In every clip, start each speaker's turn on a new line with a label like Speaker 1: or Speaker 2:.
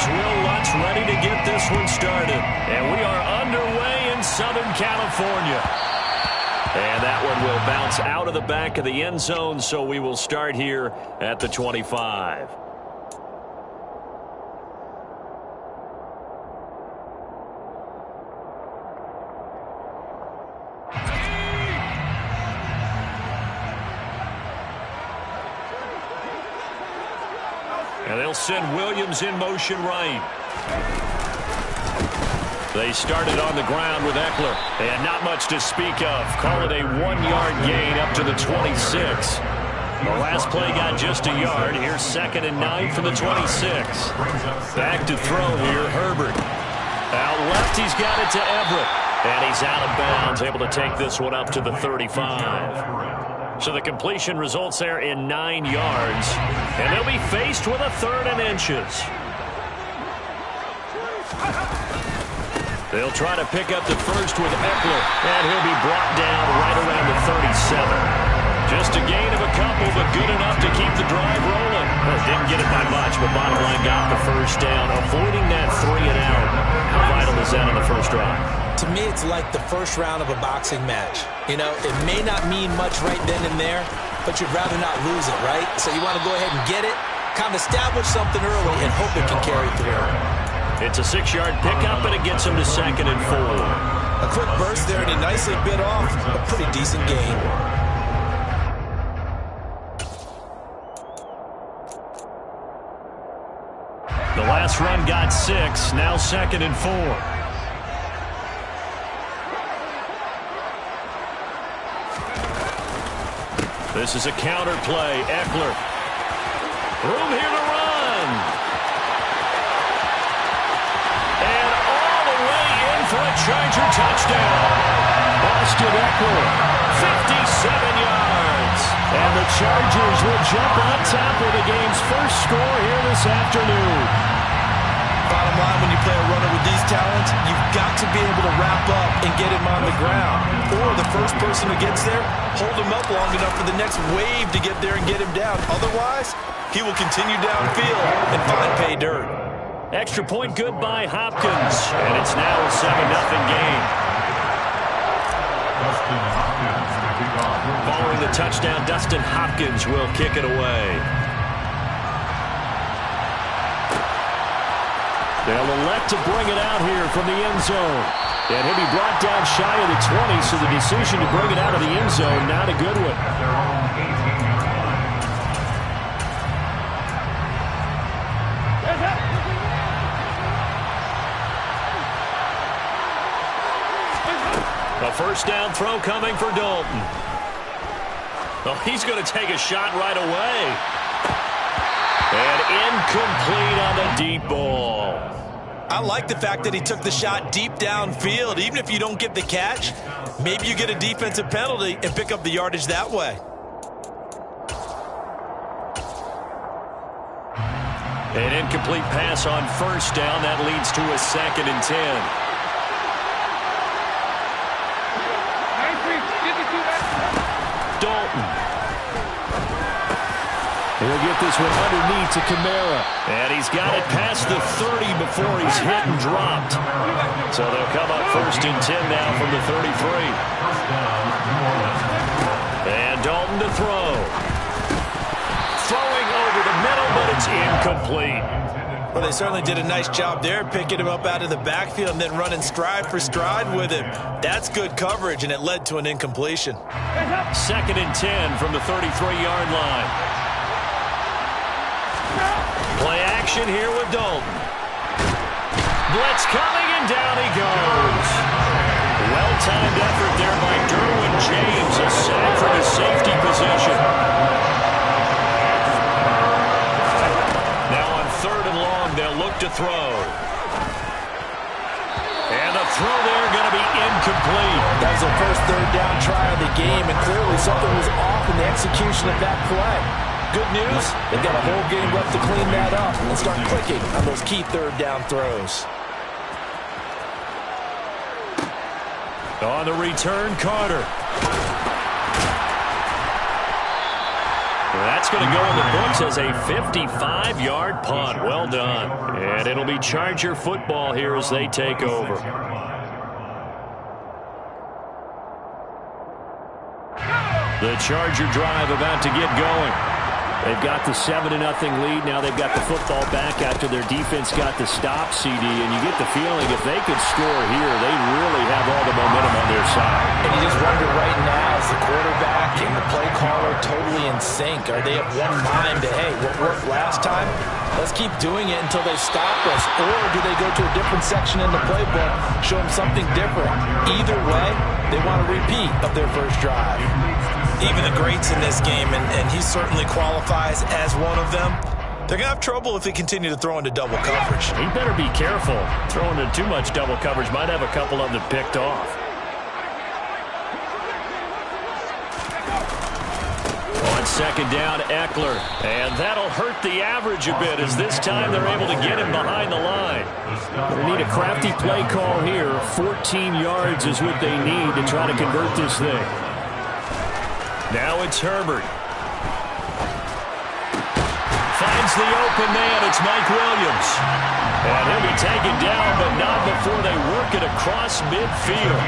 Speaker 1: Will Lutz ready to get this one started. And we are underway in Southern California. And that one will bounce out of the back of the end zone, so we will start here at the 25. And they'll send Williams in motion right. They started on the ground with Eckler. And not much to speak of. Call it a 1-yard gain up to the 26. The last play got just a yard. Here's 2nd and 9 from the 26. Back to throw here, Herbert. Out left, he's got it to Everett. And he's out of bounds, able to take this one up to the 35. So the completion results there in 9 yards. And they'll be faced with a 3rd and inches. They'll try to pick up the first with Eckler. And he'll be brought down right around the 37. Just a gain of a couple, but good enough to keep the drive rolling. Well, didn't get it by much, but bottom line got the first down. Avoiding that 3 and out. How vital is that in the first drive?
Speaker 2: To me, it's like the first round of a boxing match. You know, it may not mean much right then and there, but you'd rather not lose it, right? So you want to go ahead and get it, kind of establish something early, and hope it can carry through.
Speaker 1: It's a 6-yard pickup, and it gets him to 2nd and 4.
Speaker 2: A quick burst there, and he nicely bit off a pretty decent gain.
Speaker 1: The last run got 6, now 2nd and 4. This is a counter play. Eckler. Room here to run. And all the way in for a Charger touchdown. Austin Eckler, 57 yards. And the Chargers will jump on top of the game's first score here this afternoon.
Speaker 2: Bottom line, when you play a runner with these talents, you've got to be able to wrap up and get him on the ground. Or the first person who gets there, hold him up long enough for the next wave to get there and get him down. Otherwise, he will continue downfield and find pay dirt.
Speaker 1: Extra point good by Hopkins. And it's now a 7-0 game. Following the touchdown, Dustin Hopkins will kick it away. They'll elect to bring it out here from the end zone. And he'll be brought down shy of the 20, so the decision to bring it out of the end zone, not a good one. A first down throw coming for Dalton. Oh, he's going to take a shot right away. And incomplete on the deep ball.
Speaker 2: I like the fact that he took the shot deep downfield. Even if you don't get the catch, maybe you get a defensive penalty and pick up the yardage that way.
Speaker 1: An incomplete pass on first down. That leads to a 2nd and 10. He'll get this one underneath to Kamara. And he's got it past the 30 before he's hit and dropped. So they'll come up 1st and 10 now from the 33. And Dalton to throw. Throwing over the middle, but it's incomplete.
Speaker 2: Well, they certainly did a nice job there, picking him up out of the backfield and then running stride for stride with him. That's good coverage, and it led to an incompletion.
Speaker 1: 2nd and 10 from the 33-yard line. Play action here with Dalton. Blitz coming, and down he goes. Well-timed effort there by Derwin James, a sack from his safety position. Now on 3rd and long, they'll look to throw. And the throw there going to be incomplete.
Speaker 2: That was the first 3rd down try of the game, and clearly something was off in the execution of that play. Good news, they've got a whole game left to clean that up and start clicking on those key 3rd down throws.
Speaker 1: On the return, Carter. That's going to go in the books as a 55-yard punt. Well done. And it'll be Charger football here as they take over. The Charger drive about to get going. They've got the 7-0 lead. Now they've got the football back after their defense got the stop, CD. And you get the feeling if they could score here, they really have all the momentum on their side.
Speaker 2: And you just wonder right now, is the quarterback and the play caller totally in sync? Are they of one mind to, hey, what worked last time? Let's keep doing it until they stop us. Or do they go to a different section in the playbook, show them something different? Either way, they want a repeat of their first drive. Even the greats in this game, and he certainly qualifies as one of them, they're going to have trouble if they continue to throw into double coverage.
Speaker 1: He better be careful. Throwing into too much double coverage might have a couple of them picked off. On second down, Eckler. And that'll hurt the average a bit as this time they're able to get him behind the line. They need a crafty play call here. 14 yards is what they need to try to convert this thing. Now it's Herbert. Finds the open man. It's Mike Williams. And he'll be taken down, but not before they work it across midfield.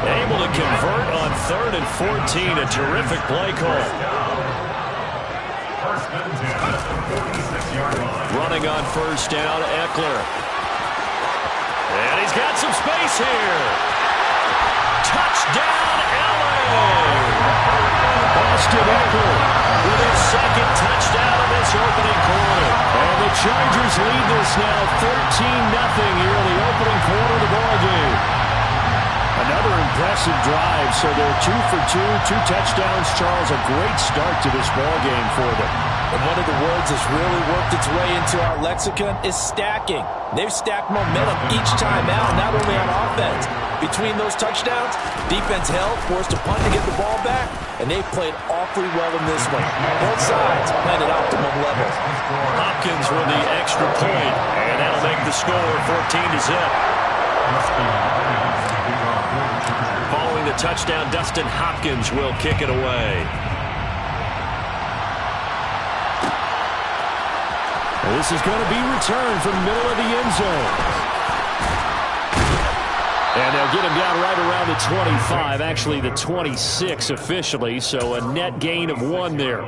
Speaker 1: Able to convert on 3rd and 14. A terrific play call. Running on first down, Eckler. And he's got some space here. Touchdown, LA! Austin Eckler with his second touchdown of this opening quarter. And the Chargers lead this now 13-0 here in the opening quarter of the ballgame. Another impressive drive, so they're 2 for 2, 2 touchdowns. Charles, a great start to this ballgame for them.
Speaker 2: And one of the words that's really worked its way into our lexicon is stacking. They've stacked momentum each time out, not only on offense. Between those touchdowns, defense held, forced a punt to get the ball back, and they've played awfully well in this one. Both sides playing at optimum levels.
Speaker 1: Hopkins with the extra point, and that'll make the score 14-0. Following the touchdown, Dustin Hopkins will kick it away. Well, this is going to be returned from the middle of the end zone. And they'll get him down right around the 25, actually the 26 officially, so a net gain of 1 there.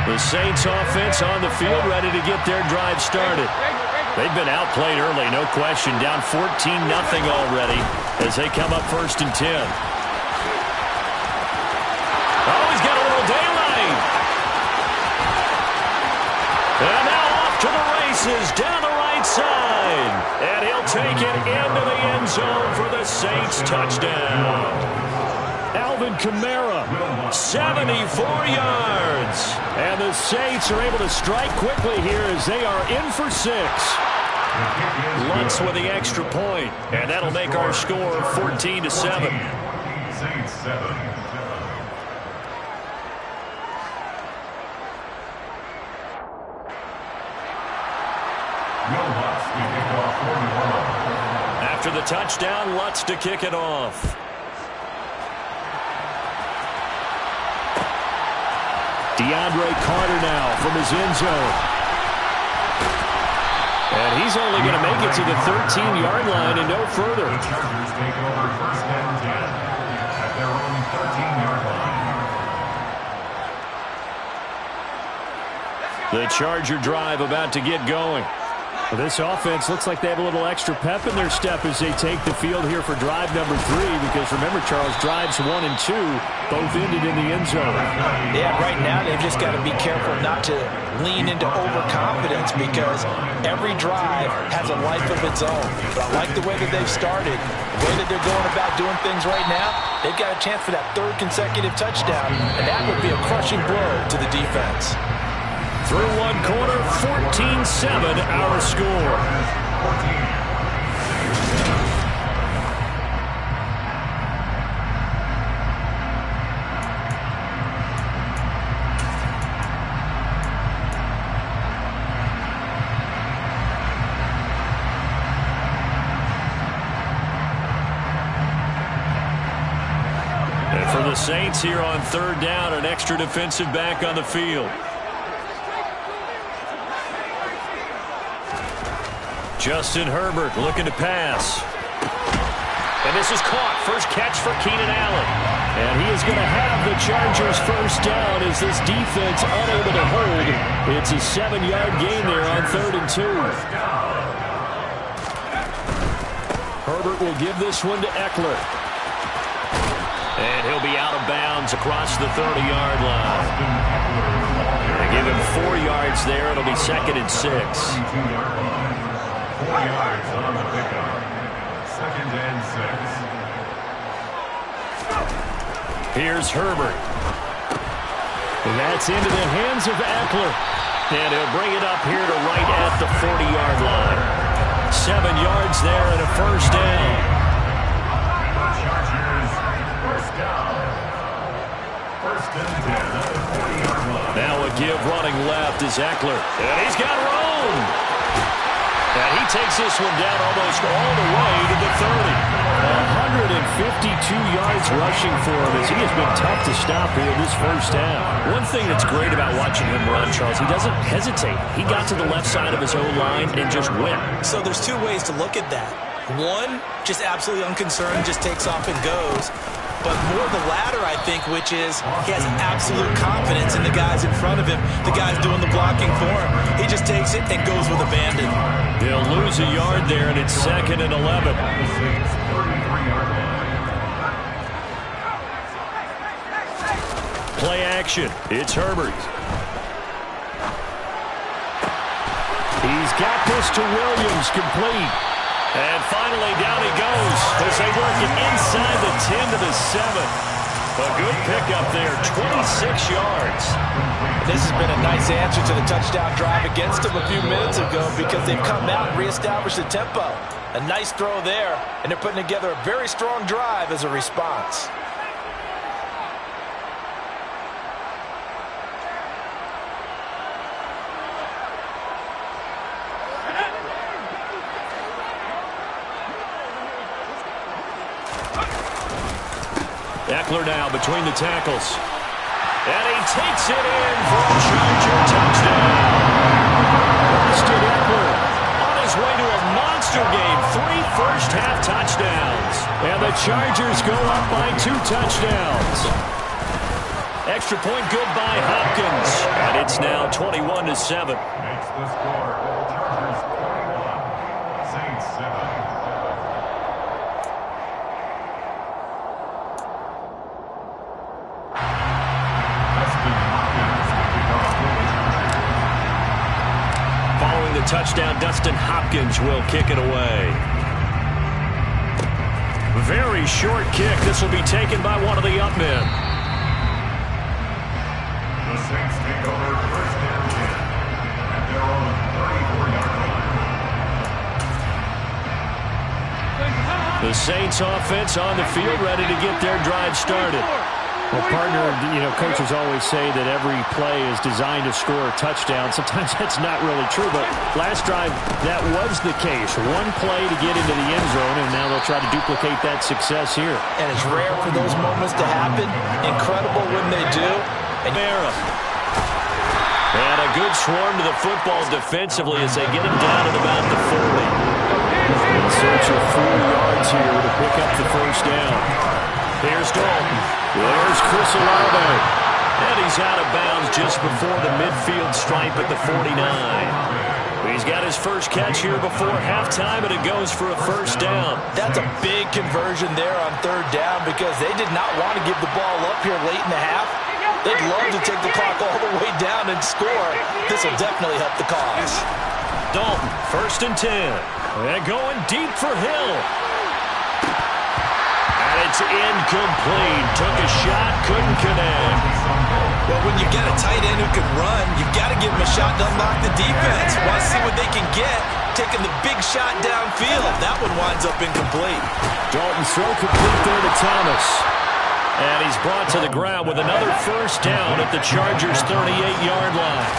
Speaker 1: The Saints offense on the field, ready to get their drive started. They've been outplayed early, no question, down 14-0 already as they come up 1st and 10. Oh, he's got a little daylight. And now off to the races down the right side. And he'll take it into the end zone for the Saints touchdown. Alvin Kamara, 74 yards. And the Saints are able to strike quickly here as they are in for 6. Lutz with the extra point. And that'll make our score 14-7.
Speaker 3: Saints 7.
Speaker 1: After the touchdown, Lutz to kick it off. DeAndre Carter now from his end zone. And he's only going to make it to the 13-yard line and no further.
Speaker 3: The Chargers take over 1st and 10 at their own 13-yard line.
Speaker 1: The Charger drive about to get going. Well, this offense looks like they have a little extra pep in their step as they take the field here for drive number 3, because remember, Charles, drives 1 and 2 both ended in the end zone.
Speaker 2: Yeah, right now they've just got to be careful not to lean into overconfidence, because every drive has a life of its own. But I like the way that they've started, the way that they're going about doing things right now. They've got a chance for that 3rd consecutive touchdown, and that would be a crushing blow to the defense.
Speaker 1: Through 1 quarter, 14-7 our score. the Saints here on third down, an extra defensive back on the field. Justin Herbert looking to pass. And this is caught. First catch for Keenan Allen. And he is going to have the Chargers first down as this defense unable to hold. It's a 7-yard gain there on 3rd and 2. Herbert will give this one to Eckler. And he'll be out of bounds across the 30-yard line. They give him 4 yards there. It'll be 2nd and 6.
Speaker 3: 4 yards on the pickup. 2nd and 6.
Speaker 1: Here's Herbert. And that's into the hands of Eckler. And he'll bring it up here to right at the 40-yard line. 7 yards there and a first down.
Speaker 3: Chargers, first down. 1st and 10 at the 40-yard line.
Speaker 1: Now a give running left is Eckler. And he's got room. And he takes this one down almost all the way to the 30. 152 yards rushing for him as he has been tough to stop here this first half. One thing that's great about watching him run, Charles, he doesn't hesitate. He got to the left side of his own line and just went.
Speaker 2: So there's 2 ways to look at that. One, just absolutely unconcerned, just takes off and goes. But more the latter, I think, which is he has absolute confidence in the guys in front of him, the guys doing the blocking for him. He just takes it and goes with abandon.
Speaker 1: They'll lose a yard there, and it's 2nd and 11. Play action. It's Herbert. He's got this to Williams, complete. And finally, down he goes as they work it inside the 10 to the 7. A good pickup there, 26 yards.
Speaker 2: This has been a nice answer to the touchdown drive against them a few minutes ago because they've come out and reestablished the tempo. A nice throw there, and they're putting together a very strong drive as a response.
Speaker 1: Eckler now between the tackles. And he takes it in for a Charger touchdown. Austin Eckler on his way to a monster game. 3 first-half touchdowns. And the Chargers go up by 2 touchdowns. Extra point good by Hopkins. And it's now 21-7.
Speaker 3: Makes the score. Chargers 21. Saints 7.
Speaker 1: Following the touchdown, Dustin Hopkins will kick it away. Very short kick. This will be taken by one of the up men.
Speaker 3: The Saints take over 1st and 10 at their own 34-yard line.
Speaker 1: The Saints offense on the field, ready to get their drive started.
Speaker 4: Well, partner, coaches always say that every play is designed to score a touchdown. Sometimes that's not really true, but last drive, that was the case. One play to get into the end zone, and now they'll try to duplicate that success here.
Speaker 2: And it's rare for those moments to happen. Incredible when they do.
Speaker 1: And a good swarm to the football defensively as they get him down at about the 40.
Speaker 4: In search of 4 yards here to pick up the first down.
Speaker 1: Here's Dalton. There's Chris Olave. And he's out of bounds just before the midfield stripe at the 49. He's got his first catch here before halftime, and it goes for a first down.
Speaker 2: That's a big conversion there on 3rd down because they did not want to give the ball up here late in the half. They'd love to take the clock all the way down and score. This will definitely help the cause.
Speaker 1: Dalton, 1st and 10. And going deep for Hill. It's incomplete. Took a shot, couldn't connect.
Speaker 2: Well, when you get a tight end who can run, you've got to give him a shot to unlock the defense. Want to see what they can get, taking the big shot downfield. That one winds up incomplete.
Speaker 1: Dalton's throw complete there to Thomas. And he's brought to the ground with another first down at the Chargers' 38-yard line.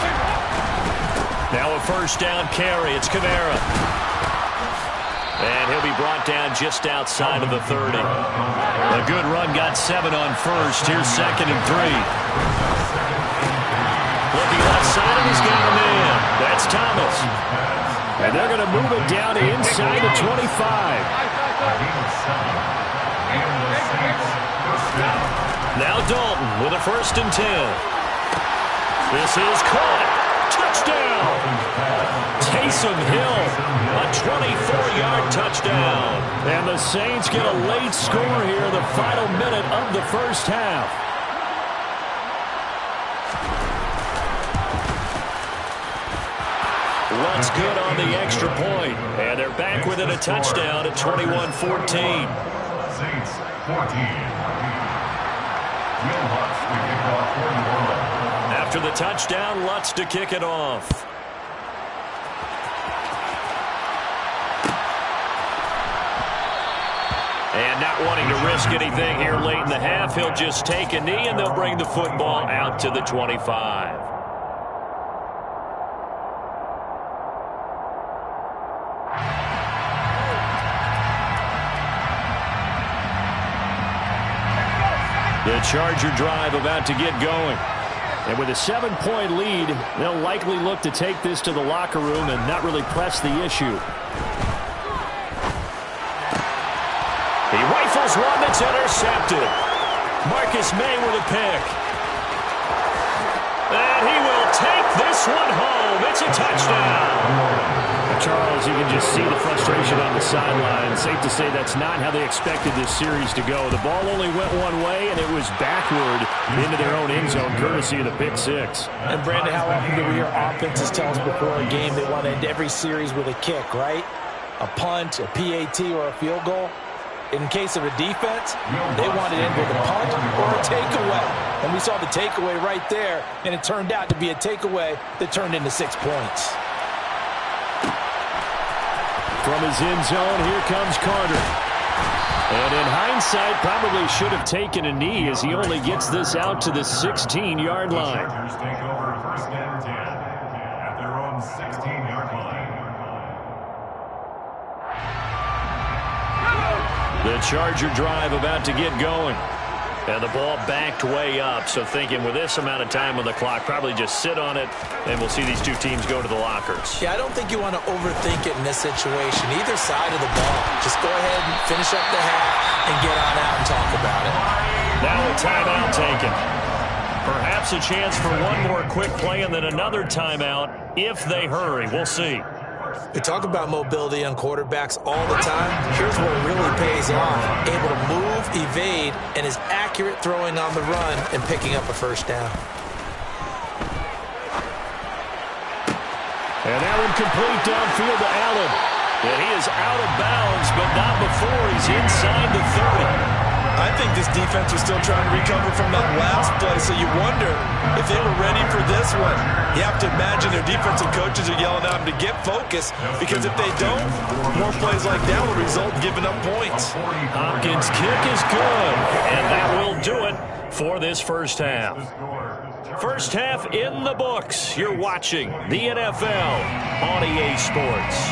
Speaker 1: Now a first down carry. It's Kamara. And he'll be brought down just outside of the 30. A A good run, got 7 on first. Here's 2nd and 3. Looking left side, and he's got a man. That's Thomas.
Speaker 4: And they're going to move it down to inside the 25.
Speaker 1: Now Dalton with a 1st and 10. This is caught. Touchdown. Taysom Hill, a 24-yard touchdown.
Speaker 4: And the Saints get a late score here, the final minute of the first half.
Speaker 1: What's good on the extra point. And they're back within a touchdown at 21-14.
Speaker 3: Saints 14.
Speaker 1: After the touchdown, Lutz to kick it off. And not wanting to risk anything here late in the half, he'll just take a knee, and they'll bring the football out to the 25. The Charger drive about to get going.
Speaker 4: And with a 7-point lead, they'll likely look to take this to the locker room and not really press the issue.
Speaker 1: He rifles one that's intercepted. Marcus May with a pick. And he will take this one home. It's a touchdown.
Speaker 4: Charles, you can just see the frustration on the sideline. Safe to say that's not how they expected this series to go. The ball only went one way, and it was backward into their own end zone, courtesy of the pick six.
Speaker 5: And, Brandon, how often do we hear offenses tell us before a game they want to end every series with a kick, right? A punt, a PAT, or a field goal. In case of a defense, they want to end with a punt or a takeaway. And we saw the takeaway right there, and it turned out to be a takeaway that turned into 6 points.
Speaker 4: From his end zone, here comes Carter. And in hindsight, probably should have taken a knee as he only gets this out to the 16-yard line.
Speaker 3: Chargers take over 1st and 10 at their own 16-yard line.
Speaker 1: The Charger drive about to get going. And the ball backed way up, so thinking with this amount of time on the clock, probably just sit on it, and we'll see these two teams go to the lockers.
Speaker 5: Yeah, I don't think you want to overthink it in this situation, either side of the ball. Just go ahead and finish up the half and get on out and talk about it.
Speaker 1: Now a timeout taken. Perhaps a chance for one more quick play and then another timeout if they hurry. We'll see.
Speaker 5: We talk about mobility on quarterbacks all the time. Here's where it really pays off. Able to move, evade, and is accurate throwing on the run and picking up a 1st down.
Speaker 4: And that one complete downfield to Allen.
Speaker 1: And he is out of bounds, but not before he's inside the 30.
Speaker 2: I think this defense was still trying to recover from that last play, so you wonder if they were ready for this one. You have to imagine their defensive coaches are yelling at them to get focused, because if they don't, more plays like that will result in giving up points.
Speaker 1: Hopkins' kick is good, and that will do it for this first half. First half in the books. You're watching the NFL on EA Sports.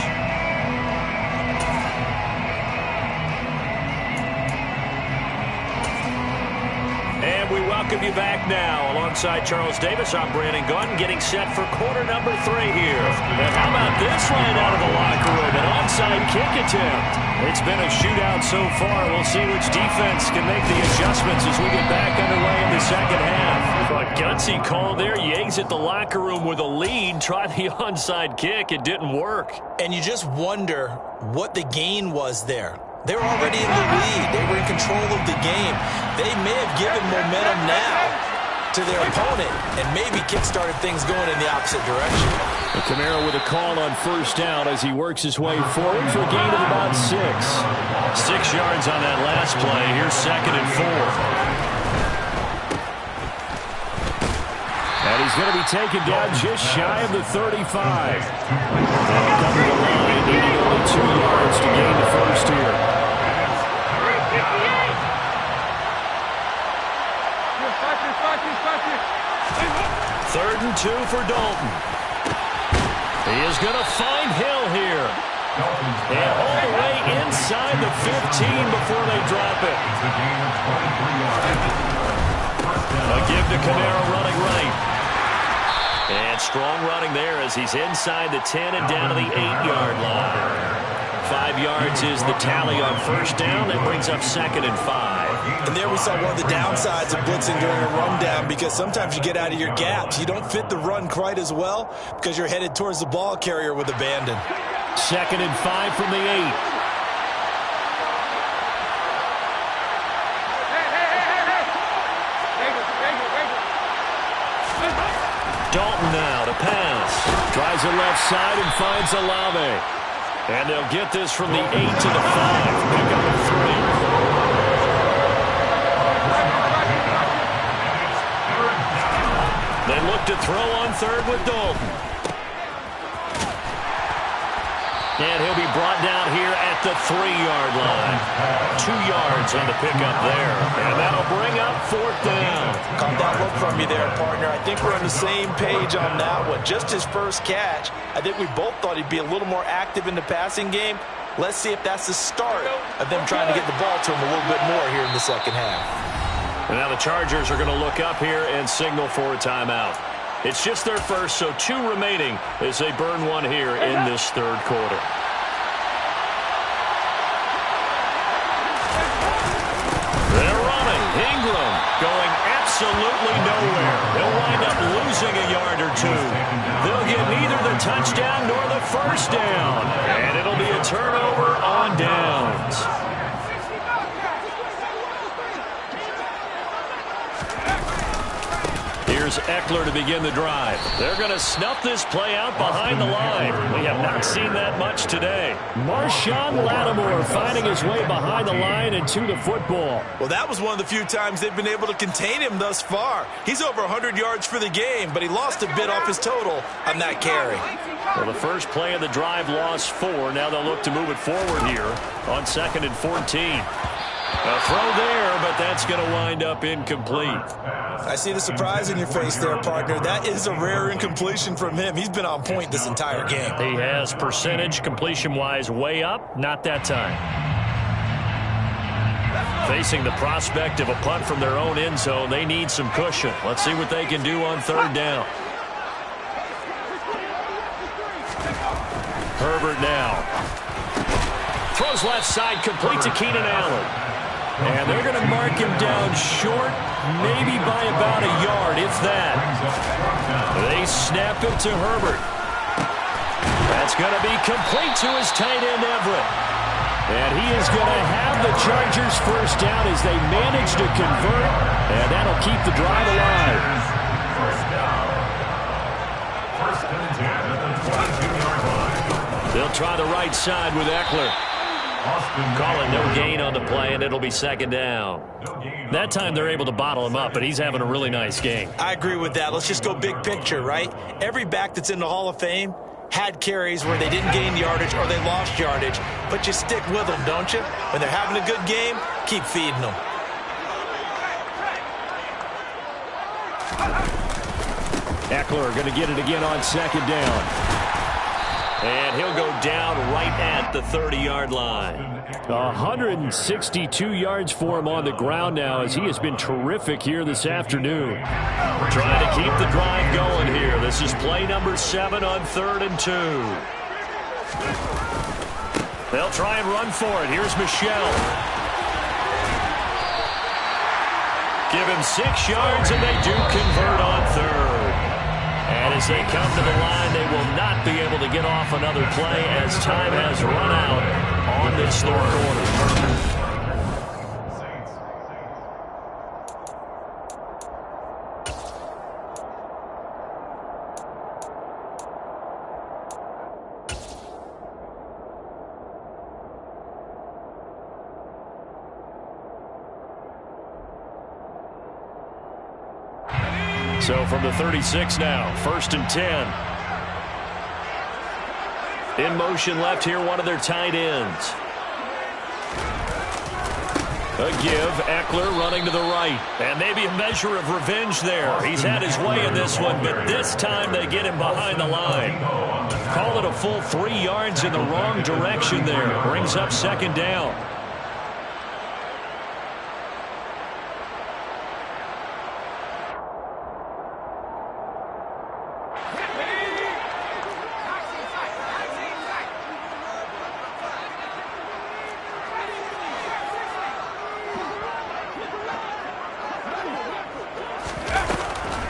Speaker 1: And we welcome you back now. Alongside Charles Davis, I'm Brandon Gunn, getting set for quarter number 3 here. And how about this right out of the locker room? An onside kick attempt. It's been a shootout so far. We'll see which defense can make the adjustments as we get back underway in the second half. A gutsy call there. You exit the locker room with a lead. Try the onside kick. It didn't work.
Speaker 5: And you just wonder what the gain was there. They were already in the lead. They were in control of the game. They may have given momentum now to their opponent and maybe kick-started things going in the opposite direction.
Speaker 4: And Kamara with a call on 1st down as he works his way forward for a gain of about 6.
Speaker 1: 6 yards on that last play. Here's 2nd and 4.
Speaker 4: And he's going to be taken down just shy of the 35. And coming to the line, needing only 2 yards to gain the first here.
Speaker 1: 3rd and 2 for Dalton. He is going to find Hill here. And all the way inside the 15 before they drop it. Kamara running right. And strong running there as he's inside the 10 and down to the 8-yard line. 5 yards is the tally on first down. That brings up 2nd and 5.
Speaker 5: And there we saw one of the downsides of blitzing during a rundown, because sometimes you get out of your gaps. You don't fit the run quite as well because you're headed towards the ball carrier with abandon.
Speaker 4: 2nd and 5 from the 8.
Speaker 1: Dalton now to pass.
Speaker 4: Tries the left side and finds Olave.
Speaker 1: And they'll get this from the 8 to the 5. Pick up a 3. They look to throw on third with Dalton. And he'll be brought down here at the 3-yard line. 2 yards on the pickup there. And that'll bring up 4th down.
Speaker 5: Caught that look from you there, partner. I think we're on the same page on that one. Just his first catch. I think we both thought he'd be a little more active in the passing game. Let's see if that's the start of them trying to get the ball to him a little bit more here in the second half.
Speaker 1: And now the Chargers are going to look up here and signal for a timeout. It's just their first, so 2 remaining as they burn one here in this third quarter. They're running. Ingram going absolutely nowhere. He'll wind up losing a yard or 2. They'll get neither the touchdown nor the first down. And it'll be a turnover on downs. Here's Eckler to begin the drive. They're going to snuff this play out behind the line. We have not seen that much today.
Speaker 4: Marshawn Lattimore finding his way behind the line and to the football.
Speaker 5: Well, that was one of the few times they've been able to contain him thus far. He's over 100 yards for the game, but he lost a bit off his total on that carry.
Speaker 1: Well, the first play of the drive lost 4. Now they'll look to move it forward here on 2nd and 14. A throw there, but that's going to wind up incomplete.
Speaker 5: I see the surprise in your face there, partner. That is a rare incompletion from him. He's been on point this entire game.
Speaker 1: He has percentage completion-wise way up. Not that time. Facing the prospect of a punt from their own end zone, they need some cushion. Let's see what they can do on 3rd down. Herbert now. Throws left side, complete to Keenan Allen. And they're going to mark him down short, maybe by about a yard, if that. They snap it to Herbert. That's going to be complete to his tight end, Everett. And he is going to have the Chargers first down as they manage to convert, and that'll keep the drive alive.
Speaker 3: First down. 1st and 10 at the 22-yard line.
Speaker 1: They'll try the right side with Eckler. Call it no gain on the play, and it'll be 2nd down. That time they're able to bottle him up, but he's having a really nice game.
Speaker 5: I agree with that. Let's just go big picture, right? Every back that's in the Hall of Fame had carries where they didn't gain yardage or they lost yardage, but you stick with them, don't you? When they're having a good game, keep feeding them.
Speaker 4: Eckler going to get it again on 2nd down.
Speaker 1: And he'll go down right at the 30-yard line.
Speaker 4: 162 yards for him on the ground now as he has been terrific here this afternoon.
Speaker 1: Trying to keep the drive going here. This is play number 7 on 3rd and 2. They'll try and run for it. Here's Michel. Give him 6 yards, and they do convert on 3rd. And as they come to the line, they will not be able to get off another play as time has run out on this 3rd quarter. So from the 36 now, 1st and 10. In motion left here, one of their tight ends. A give, Eckler running to the right. And maybe a measure of revenge there. He's had his way in this one, but this time they get him behind the line. Call it a full 3 yards in the wrong direction there. Brings up 2nd down.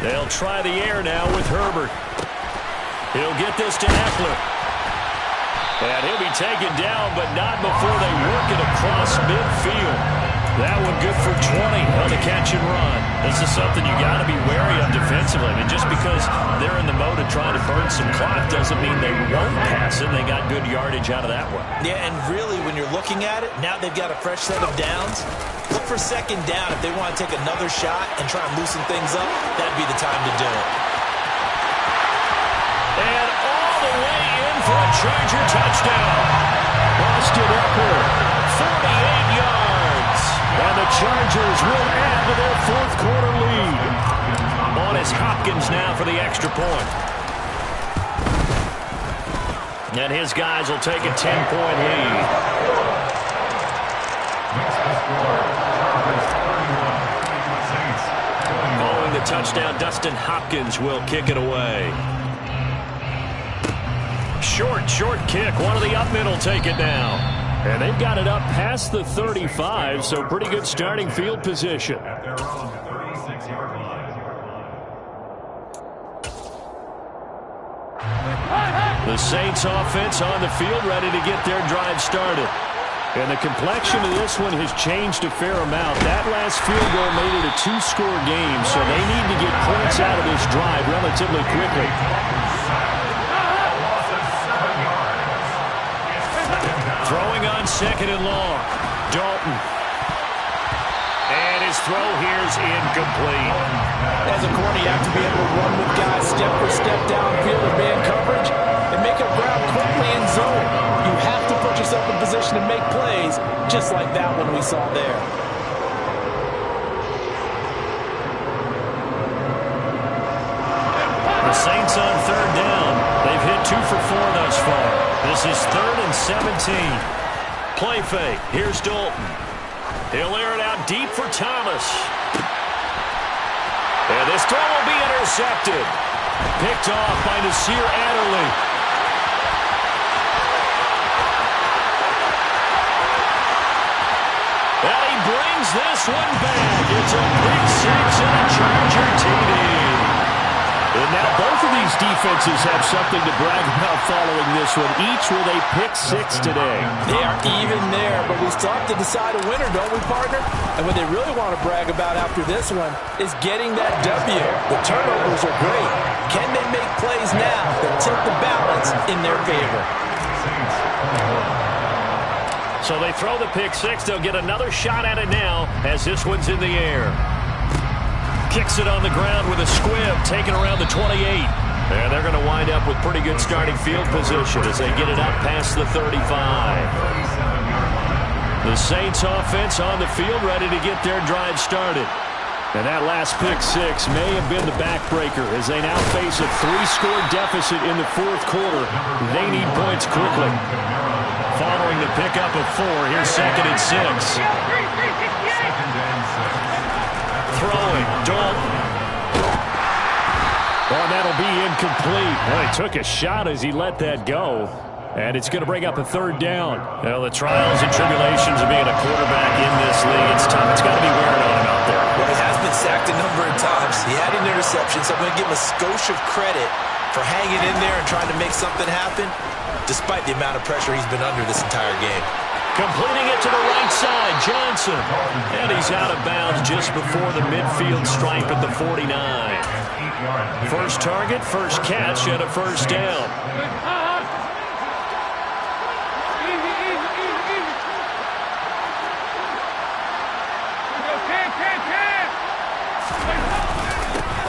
Speaker 1: They'll try the air now with Herbert. He'll get this to Eckler. And he'll be taken down, but not before they work it across midfield. That one good for 20 on the catch and run. This is something you got to be wary of defensively. I mean, just because they're in the mode of trying to burn some clock doesn't mean they won't pass it. They got good yardage out of that one.
Speaker 5: Yeah, and really, when you're looking at it, now they've got a fresh set of downs. Look for second down if they want to take another shot and try and loosen things up. That'd be the time to do it.
Speaker 1: And all the way in for a Charger touchdown.
Speaker 4: Austin Eckler,
Speaker 1: 48 yards.
Speaker 4: and the Chargers will add to their fourth quarter lead.
Speaker 1: On is Hopkins now for the extra point. And his guys will take a 10-point lead. Following the touchdown, Dustin Hopkins will kick it away. Short kick. One of the up men will take it now.
Speaker 4: And they've got it up past the 35, so pretty good starting field position.
Speaker 3: At their own 36-yard line.
Speaker 1: The Saints offense on the field, ready to get their drive started.
Speaker 4: And the complexion of this one has changed a fair amount. That last field goal made it a two-score game, so they need to get points out of this drive relatively quickly.
Speaker 1: Throwing on second and long. Dalton. And his throw here's incomplete.
Speaker 5: As a corner, you have to be able to run with guys step for step downfield in man coverage and make a grab quickly in zone. You have to put yourself in position to make plays, just like that one we saw there.
Speaker 1: The Saints on third down. They've hit 2 for 4 thus far. This is 3rd and 17. Play fake. Here's Dalton. He'll air it out deep for Thomas. And this throw will be intercepted. Picked off by Nasir Adderley. And he brings this one back. It's a pick six and a Charger TD.
Speaker 4: And now both of these defenses have something to brag about following this one, each with a pick six today.
Speaker 5: They are even there, but we still have to decide a winner, don't we, partner? And what they really want to brag about after this one is getting that W. The turnovers are great. Can they make plays now that tip the balance in their favor?
Speaker 1: So they throw the pick six. They'll get another shot at it now as this one's in the air. Kicks it on the ground with a squib, taken around the 28. And they're going to wind up with pretty good starting field position as they get it up past the 35. The Saints offense on the field, ready to get their drive started.
Speaker 4: And that last pick six may have been the backbreaker as they now face a 3-score deficit in the fourth quarter. They need points quickly.
Speaker 1: Following the pickup of 4, here's 2nd and 6. Throwing, Dalton.
Speaker 4: Oh, that'll be incomplete. Well, he took a shot as he let that go. And it's going to bring up a 3rd down.
Speaker 1: Well, the trials and tribulations of being a quarterback in this league, it's tough. It's got to be wearing on him out there.
Speaker 5: Well, he has been sacked a number of times. He had an interception, so I'm going to give him a skosh of credit for hanging in there and trying to make something happen, despite the amount of pressure he's been under this entire game.
Speaker 1: Completing it to the right side, Johnson. And he's out of bounds just before the midfield stripe at the 49. First target, first catch, and a first down.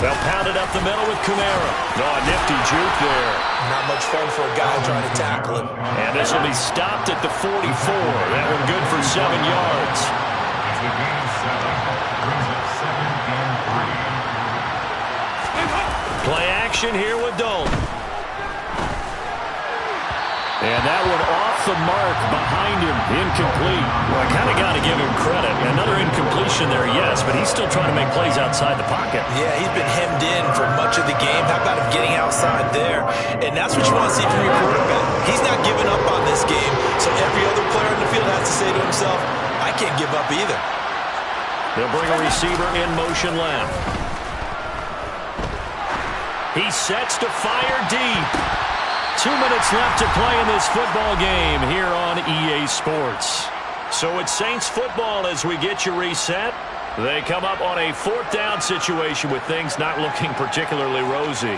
Speaker 1: They'll pound it up the middle with Kamara. Oh, a nifty juke there.
Speaker 5: Not much fun for a guy trying to tackle him.
Speaker 1: And this will be stopped at the 44. That one good for 7 yards. Play action here with Dalton.
Speaker 4: And that one off the mark behind him, incomplete.
Speaker 1: Well, I kind of got to give him credit. Another incompletion there, yes, but he's still trying to make plays outside the pocket.
Speaker 5: Yeah, he's been hemmed in for much of the game. How about him getting outside there? And that's what you want to see from your quarterback. He's not giving up on this game, so every other player in the field has to say to himself, I can't give up either.
Speaker 1: They'll bring a receiver in motion left. He sets to fire deep. 2 minutes left to play in this football game here on EA Sports. So it's Saints football as we get you reset. They come up on a 4th down situation with things not looking particularly rosy.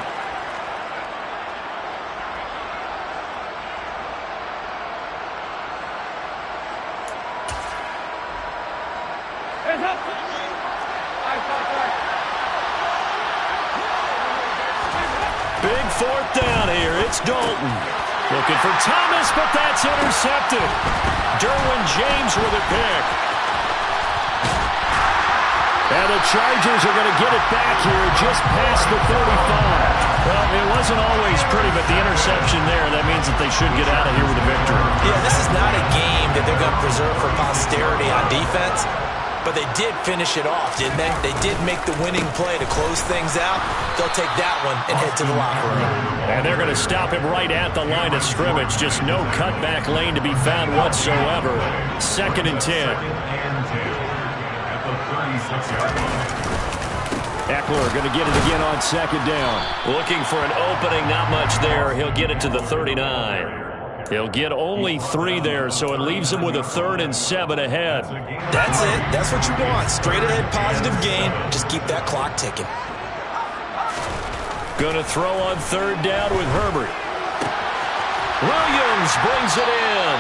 Speaker 1: Big 4th down here. It's Dalton. Looking for Thomas, but that's intercepted. Derwin James with a pick. And the Chargers are going to get it back here just past the 35. Well, it wasn't always pretty, but the interception there, that means that they should get out of here with a victory.
Speaker 5: Yeah, this is not a game that they're going to preserve for posterity on defense. But they did finish it off, didn't they? They did make the winning play to close things out. They'll take that one and head to the locker room.
Speaker 1: And they're going to stop him right at the line of scrimmage. Just no cutback lane to be found whatsoever. 2nd and 10. Eckler going to get it again on 2nd down. Looking for an opening, not much there. He'll get it to the 39. He'll get only 3 there, so it leaves him with a 3rd and 7 ahead.
Speaker 5: That's it. That's what you want. Straight ahead, positive gain. Just keep that clock ticking.
Speaker 1: Going to throw on 3rd down with Herbert. Williams brings it in.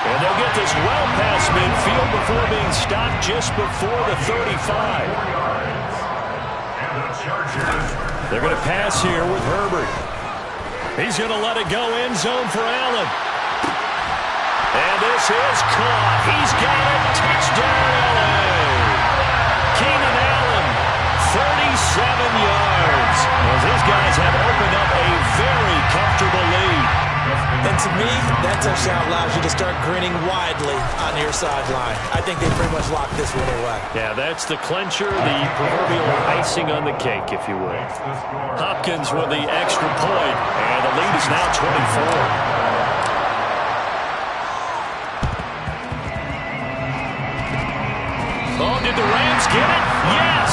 Speaker 1: And they'll get this well past midfield before being stopped just before the 35. They're going to pass here with Herbert. He's going to let it go end zone for Allen. And this is caught. He's got it. Touchdown, LA. Keenan Allen, 37 yards. As these guys have opened up a very comfortable lead.
Speaker 5: And to me, that touchdown allows you to start grinning widely on your sideline. I think they pretty much locked this one away.
Speaker 1: Yeah, that's the clincher, the proverbial icing on the cake, if you will. Hopkins with the extra point, and the lead is now 24. Oh, did the Rams get it? Yes!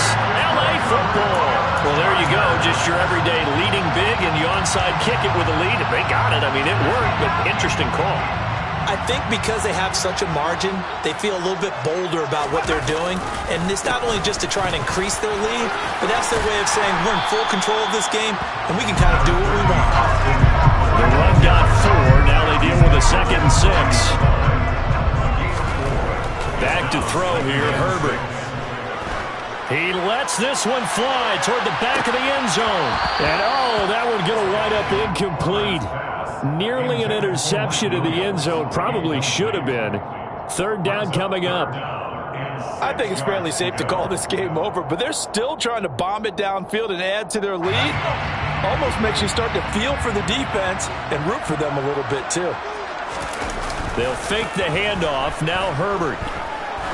Speaker 1: LA football. Well, there you go. Just your everyday leading big and you onside kick it with a lead. If they got it, I mean, it worked, but interesting call.
Speaker 5: I think because they have such a margin, they feel a little bit bolder about what they're doing. And it's not only just to try and increase their lead, but that's their way of saying we're in full control of this game, and we can kind of do what we want.
Speaker 1: The run got 4. Now they deal with a 2nd and 6. Back to throw here, Herbert. He lets this one fly toward the back of the end zone. And, oh, that one going to wind up incomplete. Nearly an interception in the end zone. Probably should have been. 3rd down coming up.
Speaker 5: I think it's fairly safe to call this game over, but they're still trying to bomb it downfield and add to their lead. Almost makes you start to feel for the defense and root for them a little bit, too.
Speaker 1: They'll fake the handoff. Now Herbert.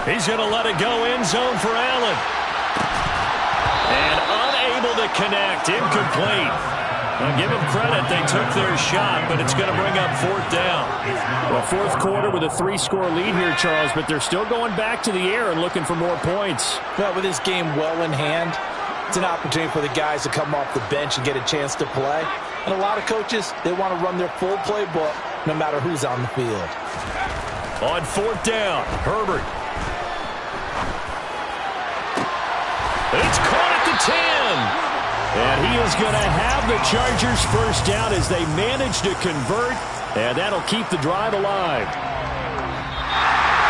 Speaker 1: He's going to let it go end zone for Allen. And unable to connect. Incomplete. Now give them credit. They took their shot, but it's going to bring up 4th down.
Speaker 4: Well, 4th quarter with a 3-score lead here, Charles, but they're still going back to the air and looking for more points.
Speaker 5: Well, with this game well in hand, it's an opportunity for the guys to come off the bench and get a chance to play. And a lot of coaches, they want to run their full playbook no matter who's on the field.
Speaker 1: On 4th down, Herbert. It's caught at the 10. And he is going to have the Chargers 1st down as they manage to convert. And that'll keep the drive alive.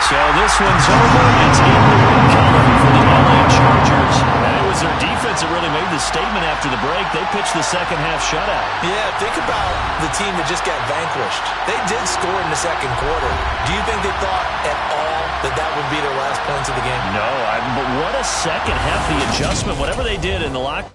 Speaker 1: So this one's over. It's in the win column for the LA Chargers. And it was their defense that really made the statement after the break. They pitched the second-half shutout.
Speaker 5: Yeah, think about the team that just got vanquished. They did score in the 2nd quarter. Do you think they thought at all that would be their last points of the game?
Speaker 1: No, but what a second half, the adjustment, whatever they did in the locker.